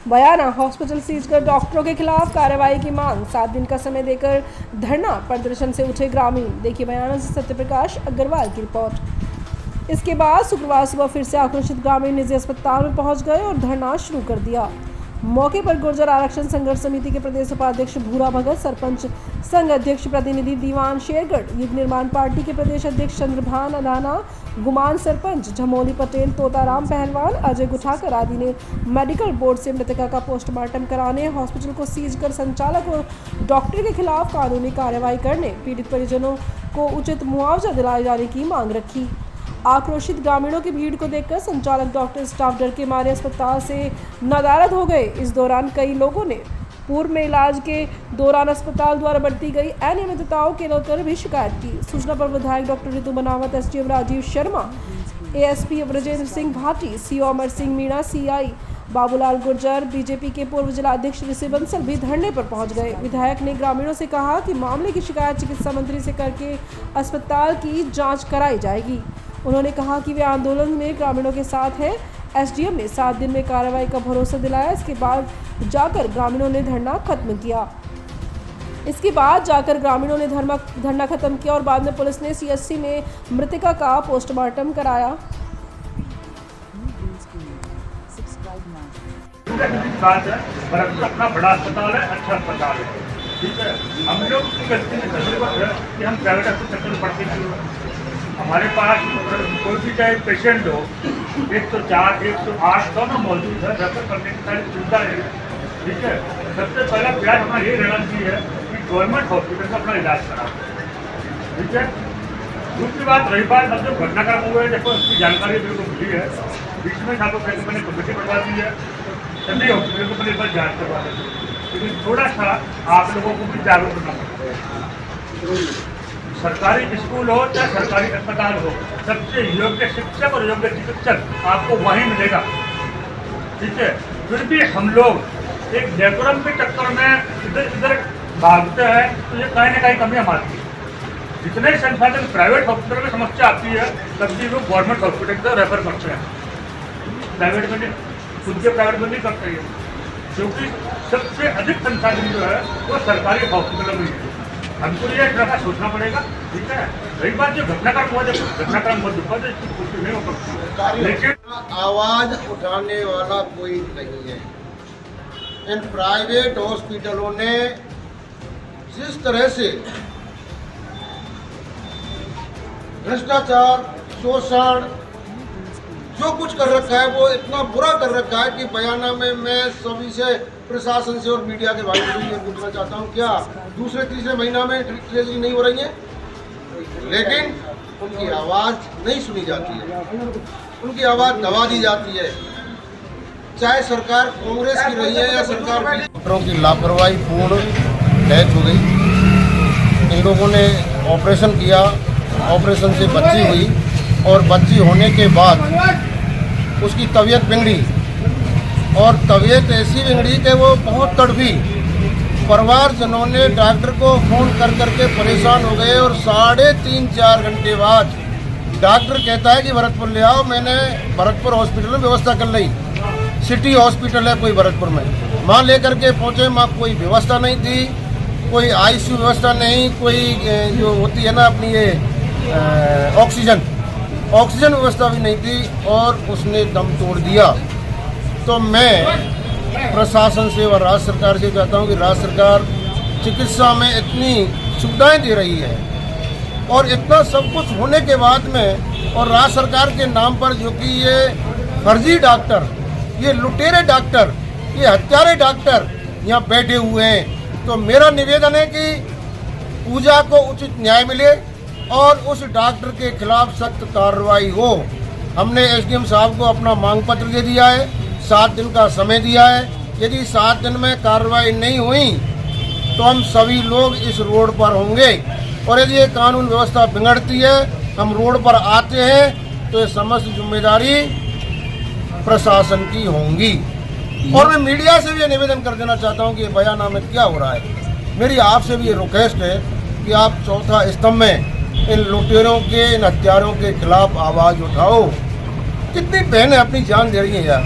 बयाना hospital seize कर डॉक्टरों के खिलाफ कार्रवाई की मांग, 7 दिन का समय देकर धरना प्रदर्शन से उठे ग्रामीण। देखिए बयाना से सत्यप्रकाश अग्रवाल की रिपोर्ट। इसके बाद शुक्रवार सुबह फिर से आक्रोशित ग्रामीण निजी अस्पताल में पहुंच गए और धरना शुरू कर दिया। मौके पर गुर्जर आरक्षण संघर्ष समिति के प्रदेश उपाध्यक्ष भूरा भगत, सरपंच संघ अध्यक्ष प्रतिनिधि दीवान शेरगढ़, युग निर्माण पार्टी के प्रदेश अध्यक्ष चंद्रभान अदाना, गुमान सरपंच झमोली पटेल, तोताराम पहलवान, अजय गुठाकर आदि ने मेडिकल बोर्ड से मृतका का पोस्टमार्टम कराने, हॉस्पिटल को सीज कर संचालक और डॉक्टर के खिलाफ कानूनी कार्रवाई करने, पीड़ित परिजनों को उचित मुआवजा दिलाए जाने की मांग रखी। आक्रोशित ग्रामीणों की भीड़ को देखकर संचालक डॉक्टर स्टाफ डर के मारे अस्पताल से नदारद हो गए। इस दौरान कई लोगों ने पूर्व में इलाज के दौरान अस्पताल द्वारा बरती गई अनियमितताओं के लेकर भी शिकायत की। सूचना पर विधायक doctor Ritu Banawat, SDM Rajeev Sharma, ASP Brajendra Singh Bhati, CO Amar Singh Meena, CI Babulal Gurjar, BJP के पूर्व जिलाध्यक्ष ऋषि बंसल भी धरने पर पहुंच गए। विधायक ने ग्रामीणों से कहा कि मामले की शिकायत चिकित्सा मंत्री से करके अस्पताल की जाँच कराई जाएगी। उन्होंने कहा कि वे आंदोलन में ग्रामीणों के साथ हैं। एसडीएम ने 7 दिन में कार्रवाई का भरोसा दिलाया। इसके बाद जाकर ग्रामीणों ने धरना खत्म किया और बाद में पुलिस ने सीएचसी में मृतका का पोस्टमार्टम कराया। अपना बड़ा अस्पताल है, अच्छा अस्पताल है, ठीक है। हम लोग की गलती कि हम प्राइवेट अस्पताल पढ़ते हैं। हमारे पास कोई भी चाहे पेशेंट हो, 104, 108 दोनों मौजूद है, रेफर करने की सारी सुविधा है, ठीक है। सबसे पहला प्रयास हमारा ये रहना चाहिए कि गवर्नमेंट हॉस्पिटल से अपना इलाज करा, ठीक है। दूसरी बात रही बात, अब जो घटनाक्रम हुए देखो उसकी जानकारी मेरे को मिली है। बीच में था तो मैंने कमेटी बढ़वा दी है, सभी हॉस्पिटल को मैंने जाँच करवा दी, लेकिन थोड़ा सा आप लोगों को भी जागरूक करना पड़ता है। सरकारी स्कूल हो चाहे सरकारी अस्पताल हो, सबसे योग्य शिक्षक और योग्य चिकित्सक आपको वहीं मिलेगा, ठीक है। फिर भी हम लोग एक डेकोरम के चक्कर में इधर इधर भागते हैं, तो ये कहीं ना कहीं कमी हमारी है। जितने संसाधन प्राइवेट हॉस्पिटल में समस्या आती है, तभी लोग गवर्नमेंट हॉस्पिटल से रेफर करते हैं, प्राइवेट में नहीं, खुद के प्राइवेट में नहीं करते हैं, क्योंकि सबसे अधिक संसाधन जो है वो सरकारी हॉस्पिटल में है। हमको ये तरह सोचना पड़ेगा, ठीक है। रही बात जो घटनाक्रम हुआ, जब घटनाक्रम बहुत दुखद है, इसकी पुष्टि नहीं हो सकती, लेकिन आवाज उठाने वाला कोई नहीं है। इन प्राइवेट हॉस्पिटलों ने जिस तरह से भ्रष्टाचार, शोषण, जो कुछ कर रखा है वो इतना बुरा कर रखा है कि बयाना में मैं सभी से, प्रशासन से और मीडिया के भाई से ये पूछना चाहता हूँ, क्या दूसरे तीसरे महीना में ट्रेजरी नहीं हो रही है? लेकिन उनकी आवाज़ नहीं सुनी जाती है, उनकी आवाज़ दबा दी जाती है, चाहे सरकार कांग्रेस की रही है या सरकार डॉक्टरों की लापरवाही पूर्ण डेथ हो गई। इन लोगों ने ऑपरेशन किया, ऑपरेशन से बच्ची हुई और बच्ची होने के बाद उसकी तबीयत बिगड़ी और तबीयत ऐसी बिगड़ी कि वो बहुत तड़पी। परिवारजनों ने डॉक्टर को फ़ोन कर करके परेशान हो गए और 3.5-4 घंटे बाद डॉक्टर कहता है कि भरतपुर ले आओ। मैंने भरतपुर हॉस्पिटल में व्यवस्था कर ली, सिटी हॉस्पिटल है कोई भरतपुर में, वहाँ लेकर के पहुँचे। वहाँ कोई व्यवस्था नहीं थी, कोई आईसीयू व्यवस्था नहीं, कोई जो होती है ना अपनी ये ऑक्सीजन व्यवस्था भी नहीं थी और उसने दम तोड़ दिया। तो मैं प्रशासन से और राज्य सरकार से चाहता हूं कि राज्य सरकार चिकित्सा में इतनी सुविधाएं दे रही है और इतना सब कुछ होने के बाद में, और राज्य सरकार के नाम पर जो कि ये फर्जी डॉक्टर, ये लुटेरे डॉक्टर, ये हत्यारे डॉक्टर यहाँ बैठे हुए हैं। तो मेरा निवेदन है कि पूजा को उचित न्याय मिले और उस डॉक्टर के खिलाफ सख्त कार्रवाई हो। हमने एसडीएम साहब को अपना मांग पत्र दे दिया है, 7 दिन का समय दिया है। यदि 7 दिन में कार्रवाई नहीं हुई तो हम सभी लोग इस रोड पर होंगे और यदि ये कानून व्यवस्था बिगड़ती है, हम रोड पर आते हैं तो ये समस्त जिम्मेदारी प्रशासन की होंगी। और मैं मीडिया से भी ये निवेदन कर देना चाहता हूँ कि ये बयाना में क्या हो रहा है। मेरी आपसे भी ये रिक्वेस्ट है कि आप चौथा स्तंभ में इन लुटेरों के, इन हत्यारों के खिलाफ आवाज़ उठाओ। कितनी बहनें अपनी जान दे रही हैं यार।